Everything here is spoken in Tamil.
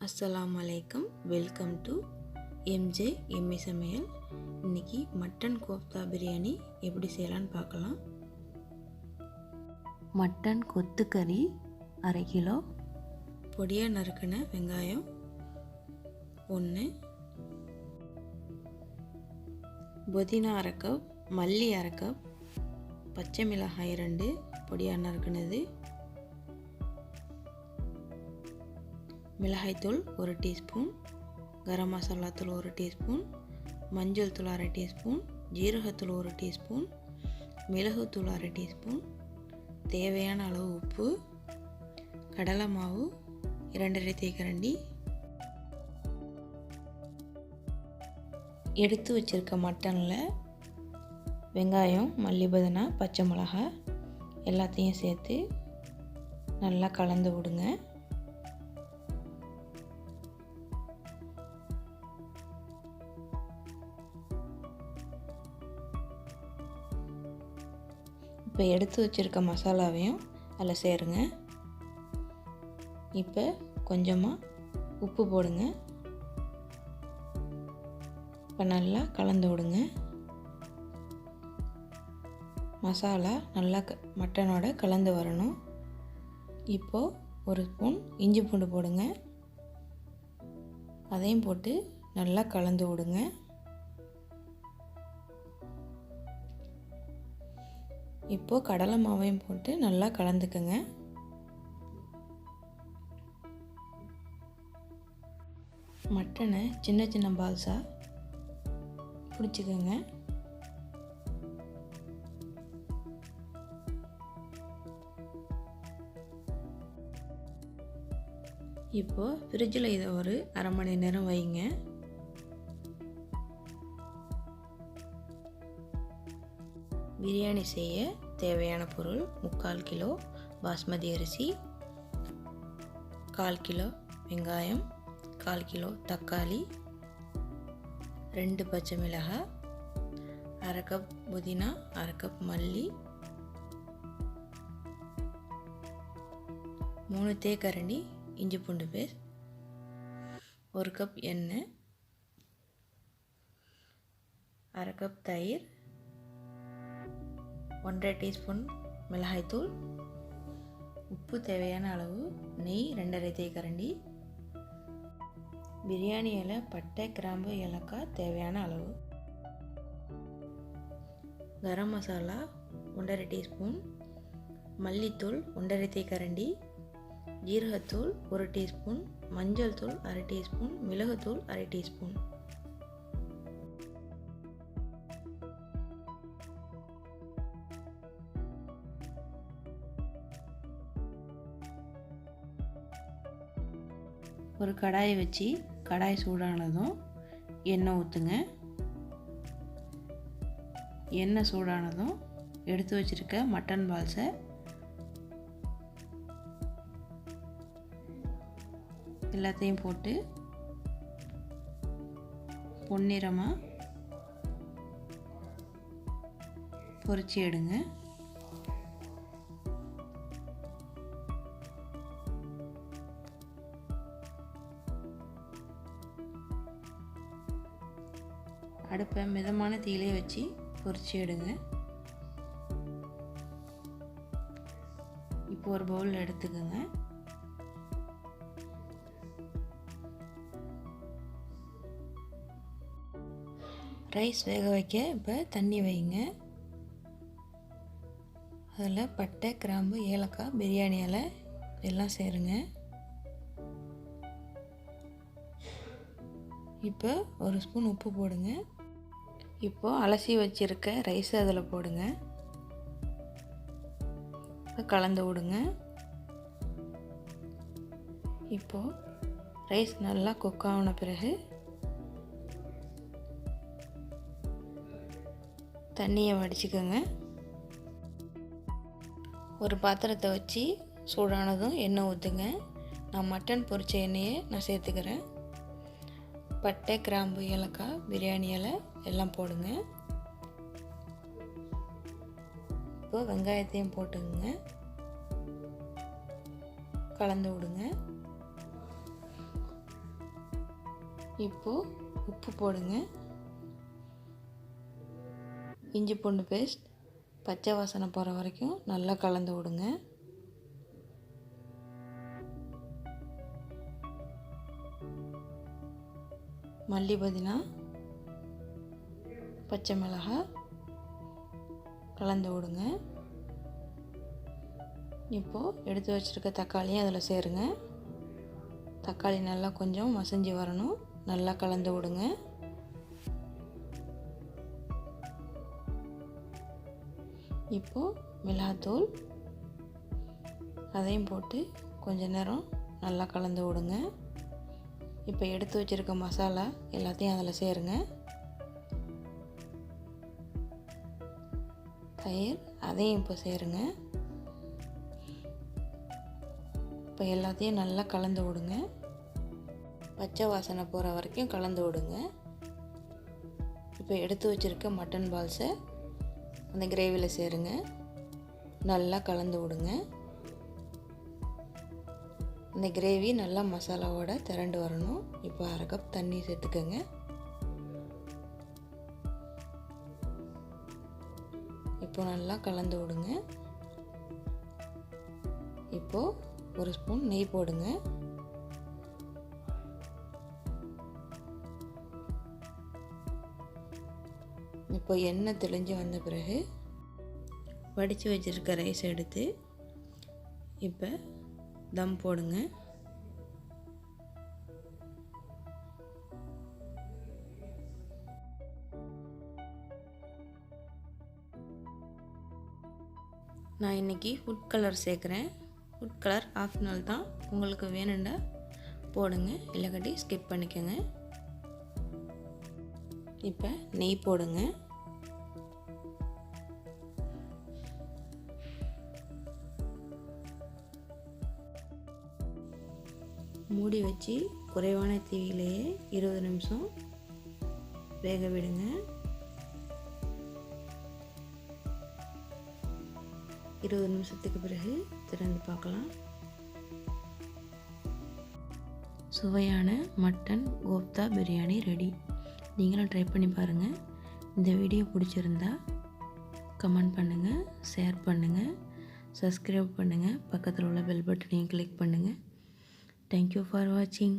அஸ்ஸலாமு அலைக்கும். வெல்கம் டு எம்ஜே எம்மி சமையல். இன்றைக்கி மட்டன் கோஃப்தா பிரியாணி எப்படி செய்யலான்னு பார்க்கலாம். மட்டன் கொத்துக்கறி 1/2 கிலோ, பொடியாக நறுக்கின வெங்காயம் 1, புதினா 1/2 கப், மல்லி 1/2 கப், பச்சை மிளகாய் 2 பொடியாக நறுக்கினது, மிளகாய்த்தூள் 1 டீஸ்பூன், கரம் மசாலா தூள் 1 டீஸ்பூன், மஞ்சள் தூள் 1/2 டீஸ்பூன், ஜீரகத்தூள் 1 டீஸ்பூன், மிளகுத்தூள் 1/2 டீஸ்பூன், தேவையான அளவு உப்பு, கடலை மாவு 2 தேக்கரண்டி. எடுத்து வச்சுருக்க மட்டனில் வெங்காயம், மல்லி, புதினா, பச்சை மிளகாய் எல்லாத்தையும் சேர்த்து நல்லா கலந்து விடுங்க. இப்போ எடுத்து வச்சுருக்க மசாலாவையும் அதில் சேருங்க. இப்போ கொஞ்சமாக உப்பு போடுங்க. இப்போ நல்லா கலந்து விடுங்க. மசாலா நல்லா மட்டனோட கலந்து வரணும். இப்போது 1 ஸ்பூன் இஞ்சி பூண்டு போடுங்க. அதையும் போட்டு நல்லா கலந்து விடுங்க. இப்போது கடலை மாவையும் போட்டு நல்லா கலந்துக்குங்க. மட்டனை சின்ன சின்ன பால்ஸாக பிடிச்சிக்கோங்க. இப்போது ஃப்ரிட்ஜில் இதை ஒரு 1/2 மணி நேரம் வைங்க. பிரியாணி செய்ய தேவையான பொருள்: 3/4 கிலோ பாஸ்மதி அரிசி, 1/4 கிலோ வெங்காயம், 1/4 கிலோ தக்காளி, 2 பச்சை மிளகாய், 1/2 கப் புதினா, 1/2 கப் மல்லி, 3 தேக்கரண்டி இஞ்சி பூண்டு பேஸ்ட், 1 கப் எண்ணெய், 1/2 கப் தயிர், 1/2 டீஸ்பூன் மிளகாய்த்தூள், உப்பு தேவையான அளவு, நெய் 2 தேக்கரண்டி, பிரியாணி இலை, பட்டை, கிராம்பு, ஏலக்காய் தேவையான அளவு, கரம் மசாலா 1/2 டீஸ்பூன், மல்லித்தூள் 1/2 தேக்கரண்டி, ஜீரகத்தூள் 1 டீஸ்பூன், மஞ்சள் தூள் 1/2 டீஸ்பூன், மிளகுத்தூள் 1/2 டீஸ்பூன். ஒரு கடாயை வச்சு கடாய் சூடானதும் எண்ணெய் ஊற்றுங்க. எண்ணெய் சூடானதும் எடுத்து வச்சுருக்க மட்டன் பால்ஸை எல்லாத்தையும் போட்டு பொன்னிறமாக பொரிச்சு எடுங்க. அடுப்பை மிதமான தீயிலே வச்சு பொரிச்சு எடுங்க. இப்போ ஒரு பவுல் எடுத்துக்கோங்க. ரைஸ் வேக வைக்க இப்போ தண்ணி வைங்க. அதில் பட்டை, கிராம்பு, ஏலக்காய், பிரியாணி இலை எல்லாம் சேருங்க. இப்போ 1 ஸ்பூன் உப்பு போடுங்க. இப்போது அலசி வச்சுருக்க ரைஸை அதில் போடுங்க. இப்போ கலந்து விடுங்க. இப்போது ரைஸ் நல்லா குக் ஆன பிறகு தண்ணியை வடிச்சுக்கோங்க. ஒரு பாத்திரத்தை வச்சு சூடானதும் எண்ணெய் ஊற்றுங்க. நான் மட்டன் பொரிச்ச எண்ணெயை நான் சேர்த்துக்கிறேன். பட்டை, கிராம்பு, ஏலக்காய், பிரியாணி இலை எல்லாம் போடுங்க. இப்போ வெங்காயத்தையும் போட்டுங்க, கலந்து விடுங்க. இப்போது உப்பு போடுங்க. இஞ்சி பூண்டு பேஸ்ட் பச்சை வாசனை போகிற வரைக்கும் நல்லா கலந்து விடுங்க. மல்லி புதினா பச்சை மிளகாய் கலந்து விடுங்க. இப்போது எடுத்து வச்சுருக்க தக்காளியும் அதில் சேருங்க. தக்காளி நல்லா கொஞ்சம் மசிஞ்சு வரணும். நல்லா கலந்து விடுங்க. இப்போது மிளகாத்தூள் அதையும் போட்டு கொஞ்ச நேரம் நல்லா கலந்து விடுங்க. இப்போ எடுத்து வச்சுருக்க மசாலா எல்லாத்தையும் அதில் சேருங்க. தயிர் அதையும் இப்போ சேருங்க. இப்போ எல்லாத்தையும் நல்லா கலந்து விடுங்க. பச்சை வாசனை போகிற வரைக்கும் கலந்து விடுங்க. இப்போ எடுத்து வச்சுருக்க மட்டன் பால்ஸை அந்த கிரேவியில் சேருங்க. நல்லா கலந்து விடுங்க. இந்த கிரேவி நல்லா மசாலாவோட திரண்டு வரணும். இப்போ 1/2 கப் தண்ணி சேர்த்துக்கோங்க. இப்போ நல்லா கலந்து விடுங்க. இப்போது 1 ஸ்பூன் நெய் போடுங்க. இப்போ எண்ணெய் தெளிஞ்சு வந்த பிறகு வடித்து வச்சுருக்க ரைஸ் எடுத்து இப்போ தம் போடுங்க. நான் இன்றைக்கி ஃபுட் கலர் சேர்க்குறேன். ஃபுட் கலர் ஆப்ஷனல் தான். உங்களுக்கு வேணுண்டா போடுங்க, இல்லைக்காட்டி ஸ்கிப் பண்ணிக்கோங்க. இப்போ நெய் போடுங்க. மூடி வச்சு குறைவான தீயிலேயே 20 நிமிஷம் வேக விடுங்க. 20 நிமிஷத்துக்கு பிறகு திறந்து பார்க்கலாம். சுவையான மட்டன் கோப்தா பிரியாணி ரெடி. நீங்களும் ட்ரை பண்ணி பாருங்கள். இந்த வீடியோ பிடிச்சிருந்தா கமெண்ட் பண்ணுங்கள், ஷேர் பண்ணுங்கள், சப்ஸ்கிரைப் பண்ணுங்கள், பக்கத்தில் உள்ள பெல் பட்டனையும் கிளிக் பண்ணுங்கள். தேங்க்யூ ஃபார் வாட்சிங்.